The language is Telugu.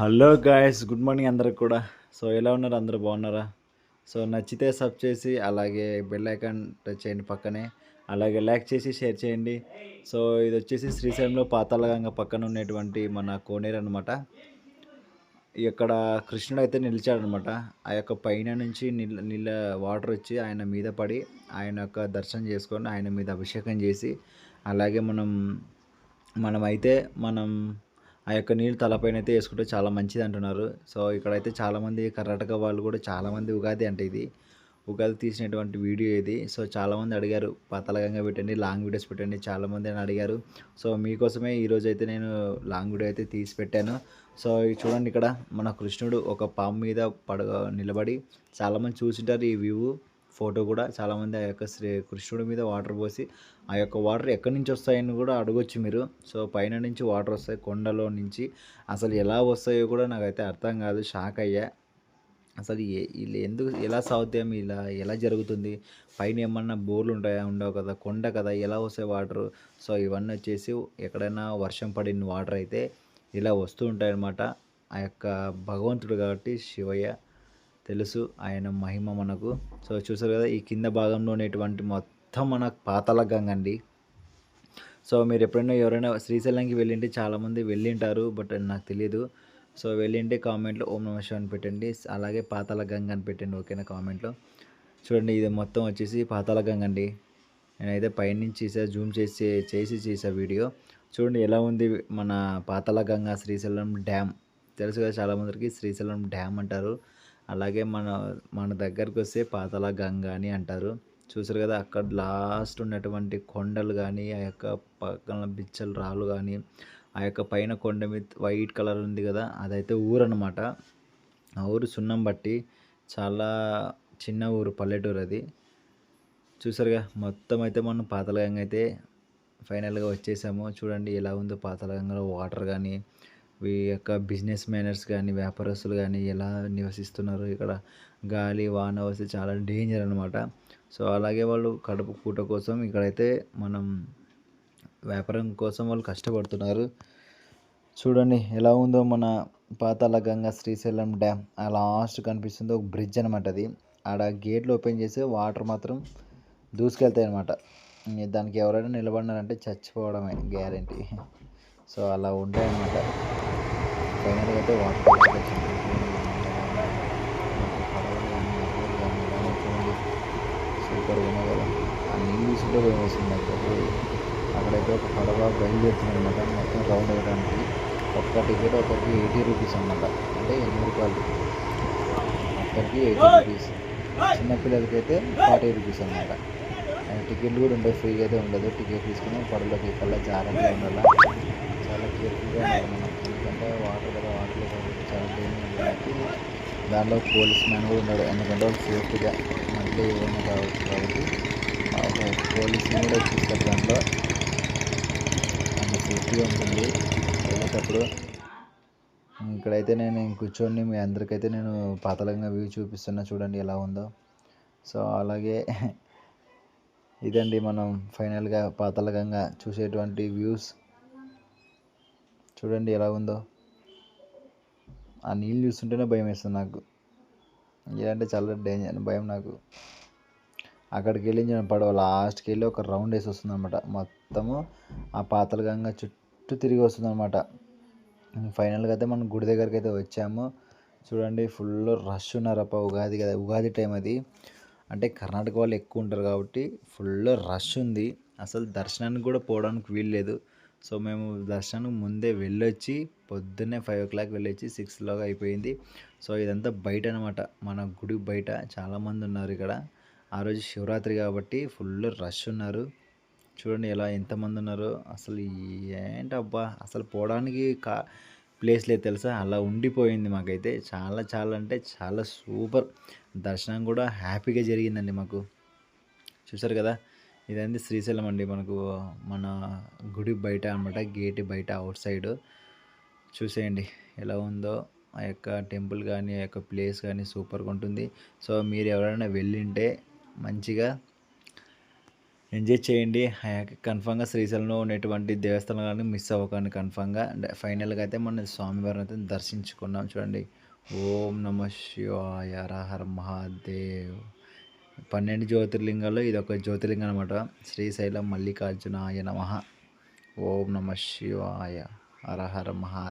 హలో గాయ్స్, గుడ్ మార్నింగ్ అందరికి కూడా. సో ఎలా ఉన్నారు? అందరూ బాగున్నారా? సో నచ్చితే సబ్ చేసి అలాగే బెల్ ఐకాన్ టచ్ చేయండి పక్కనే. అలాగే లైక్ చేసి షేర్ చేయండి. సో ఇది వచ్చేసి శ్రీశైలంలో పాతాళగంగ పక్కన ఉన్నటువంటి మన కోనేరు అనమాట. ఇక్కడ కృష్ణుడు అయితే నిలిచాడనమాట. ఆ యొక్క పైన నుంచి నీళ్ళ వాటర్ వచ్చి ఆయన మీద పడి ఆయన యొక్క దర్శనం చేసుకొని ఆయన మీద అభిషేకం చేసి అలాగే మనమైతే మనం ఆ యొక్క నీళ్ళు తలపైన అయితే వేసుకుంటే చాలా మంచిది అంటున్నారు. సో ఇక్కడైతే చాలామంది కర్ణాటక వాళ్ళు కూడా చాలామంది ఉగాది అంటే ఇది ఉగాది తీసినటువంటి వీడియో ఇది. సో చాలామంది అడిగారు పాతాళగంగ పెట్టండి, లాంగ్ వీడియోస్ పెట్టండి, చాలామంది అని అడిగారు. సో మీకోసమే ఈరోజు అయితే నేను లాంగ్ వీడియో అయితే తీసి పెట్టాను. సో ఇది చూడండి, ఇక్కడ మన కృష్ణుడు ఒక పాము మీద నిలబడి చాలామంది చూసింటారు ఈ వ్యూ ఫోటో కూడా. చాలామంది ఆ యొక్క కృష్ణుడి మీద వాటర్ పోసి ఆ యొక్క వాటర్ ఎక్కడి నుంచి వస్తాయని కూడా అడగొచ్చు మీరు. సో పైన నుంచి వాటర్ వస్తాయి కొండలో నుంచి. అసలు ఎలా వస్తాయో కూడా నాకైతే అర్థం కాదు, షాక్ అయ్యా. అసలు వీళ్ళు ఎందుకు ఎలా సాగుతాం, ఇలా ఎలా జరుగుతుంది? పైన ఏమన్నా బోర్లు ఉంటాయా? ఉండవు కదా, కొండ కదా, ఎలా వస్తాయి వాటరు? సో ఇవన్నీ వచ్చేసి ఎక్కడైనా వర్షం పడిన వాటర్ అయితే ఇలా వస్తూ ఉంటాయన్నమాట. ఆ యొక్క భగవంతుడు కాబట్టి శివయ్య తెలుసు ఆయన మహిమ మనకు. సో చూసారు కదా, ఈ కింద భాగంలో ఉన్నటువంటి మొత్తం మన పాతాళ గంగ అండి. సో మీరు ఎప్పుడైనా ఎవరైనా శ్రీశైలంకి వెళ్ళింటే చాలామంది వెళ్ళింటారు, బట్ నాకు తెలియదు. సో వెళ్ళింటే కామెంట్లో ఓం నమః శివాయ అని పెట్టండి, అలాగే పాతాళ గంగ అని పెట్టండి, ఓకేనా? కామెంట్లో చూడండి, ఇది మొత్తం వచ్చేసి పాతాళ గంగ అండి. నేనైతే పైనుంచి జూమ్ చేసా వీడియో. చూడండి ఎలా ఉంది మన పాతాళ గంగ శ్రీశైలం డ్యామ్. తెలుసు కదా చాలామందికి శ్రీశైలం డ్యామ్ అంటారు. అలాగే మన దగ్గరకు వస్తే పాతాళ గంగ అని అంటారు. చూసారు కదా, అక్కడ లాస్ట్ ఉన్నటువంటి కొండలు కానీ ఆ యొక్క పక్కన బిచ్చలు రాళ్ళు కానీ ఆ యొక్క పైన కొండ మీద వైట్ కలర్ ఉంది కదా, అదైతే ఊరు అనమాట. ఆ ఊరు సున్నం బట్టి చాలా చిన్న ఊరు, పల్లెటూరు అది. చూసారుగా, మొత్తం అయితే మనం పాతాళగంగ అయితే ఫైనల్గా వచ్చేసాము. చూడండి ఎలా ఉందో పాతాళగంగలో వాటర్ కానీ, ఈ యొక్క బిజినెస్ మ్యానర్స్ కానీ, వ్యాపారస్తులు కానీ ఎలా నివసిస్తున్నారు. ఇక్కడ గాలి వాన వస్తే చాలా డేంజర్ అనమాట. సో అలాగే వాళ్ళు కడుపు పూట కోసం ఇక్కడైతే మనం వ్యాపారం కోసం వాళ్ళు కష్టపడుతున్నారు. చూడండి ఎలా ఉందో మన పాతాళగంగ శ్రీశైలం డ్యామ్. ఆ లాస్ట్ కనిపిస్తుంది ఒక బ్రిడ్జ్ అనమాట. అది ఆడ గేట్లు ఓపెన్ చేసి వాటర్ మాత్రం దూసుకెళ్తాయి అనమాట. దానికి ఎవరైనా నిలబడినారంటే చచ్చిపోవడమే గ్యారంటీ. సో అలా ఉంటాయన్నమాట. ఫైనల్గా అయితే వాటర్ వచ్చింది. సూపర్గా ఉన్నాయి కదా, ఆ నీళ్ళు చూసుకుంటే భయం వేస్తుంది నాకు. అక్కడైతే ఒక పడవ బయలుదేరుతుంది అనమాట, మొత్తం రౌండ్ వేయడానికి. ఒక్క టికెట్ ఒకరికి 80 రూపీస్ అనమాట, అంటే 8 రూపాయలు ఒక్కరికి 80 రూపీస్. చిన్నపిల్లలకి అయితే 40 రూపీస్ అనమాట. టికెట్లు కూడా ఉంటాయి, ఫ్రీగా అయితే ఉండదు. టికెట్ తీసుకుని పడవలోకి కల్లా జాగ్రత్తగా ఉండాలి, చాలా కేర్ఫుల్గా ఉండాలి మనం. ఎందుకంటే వాటర్ కదా, వాటర్లో కాబట్టి చాలా డేంజర్ కాబట్టి దానిలో పోలీస్ మ్యాన్ కూడా ఉన్నాడు, ఎందుకంటే వాళ్ళు సేఫ్టీగా మళ్ళీ ఏమైనా కావచ్చు కాబట్టి పోలీసుని కూడా ఎక్కిస్తారు దాంట్లో. అంత సేఫ్టీగా ఉంటుంది వెళ్ళేటప్పుడు. ఇక్కడైతే నేను కూర్చొని మీ అందరికైతే నేను పాతాళగంగ వ్యూ చూపిస్తున్నా, చూడండి ఎలా ఉందో. సో అలాగే ఇదండి మనం ఫైనల్గా పాతాళగంగ చూసేటువంటి వ్యూస్. చూడండి ఎలా ఉందో. ఆ నీళ్ళు చూస్తుంటేనే భయం వేస్తుంది నాకు, ఇలాంటి చాలా డేంజర్ భయం నాకు. అక్కడికి వెళ్ళి నేను పడవ లాస్ట్కి వెళ్ళి ఒక రౌండ్ వేసి వస్తుంది అనమాట. మొత్తము ఆ పాతాళగంగ చుట్టూ తిరిగి వస్తుంది అనమాట. ఫైనల్గా అయితే మనం గుడి దగ్గరికి అయితే వచ్చాము. చూడండి ఫుల్ రష్ ఉన్నారప్ప, ఉగాది కదా, ఉగాది టైం అది. అంటే కర్ణాటక వాళ్ళు ఎక్కువ ఉంటారు కాబట్టి ఫుల్ రష్ ఉంది. అసలు దర్శనానికి కూడా పోవడానికి వీలు లేదు. సో మేము దర్శనానికి ముందే వెళ్ళొచ్చి పొద్దున్నే 5 o'clock వెళ్ళొచ్చి 6 అయిపోయింది. సో ఇదంతా బయట అనమాట, మన గుడి బయట చాలామంది ఉన్నారు ఇక్కడ. ఆ రోజు శివరాత్రి కాబట్టి ఫుల్ రష్ ఉన్నారు. చూడండి ఎలా ఎంతమంది ఉన్నారో. అసలు ఏంటబ్బా, అసలు పోవడానికి ప్లేస్ లేదు తెలుసా, అలా ఉండిపోయింది మాకైతే. చాలా చాలా అంటే చాలా సూపర్. దర్శనం కూడా హ్యాపీగా జరిగిందండి మాకు. చూసారు కదా, ఇదండి శ్రీశైలం అండి, మనకు మన గుడి బయట అనమాట, గేట్ బయట అవుట్ సైడ్. చూసేయండి ఎలా ఉందో ఆ యొక్క టెంపుల్ కానీ ఆ యొక్క ప్లేస్ కానీ సూపర్గా ఉంటుంది. సో మీరు ఎవరైనా వెళ్ళింటే మంచిగా ఎంజాయ్ చేయండి. కన్ఫామ్‌గా శ్రీశైలంలో ఉన్నటువంటి దేవస్థానాలను మిస్ అవ్వకండి కన్ఫామ్‌గా. ఫైనల్‌గా అయితే మన స్వామివారిని అయితే దర్శించుకున్నాం చూడండి. ఓం నమః శివాయ హర హర మహాదేవ్. 12 జ్యోతిర్లింగాల్లో ఇదొక జ్యోతిర్లింగం అనమాట. శ్రీశైలం మల్లికార్జునాయ నమః. ఓం నమః శివాయ హర హర మహా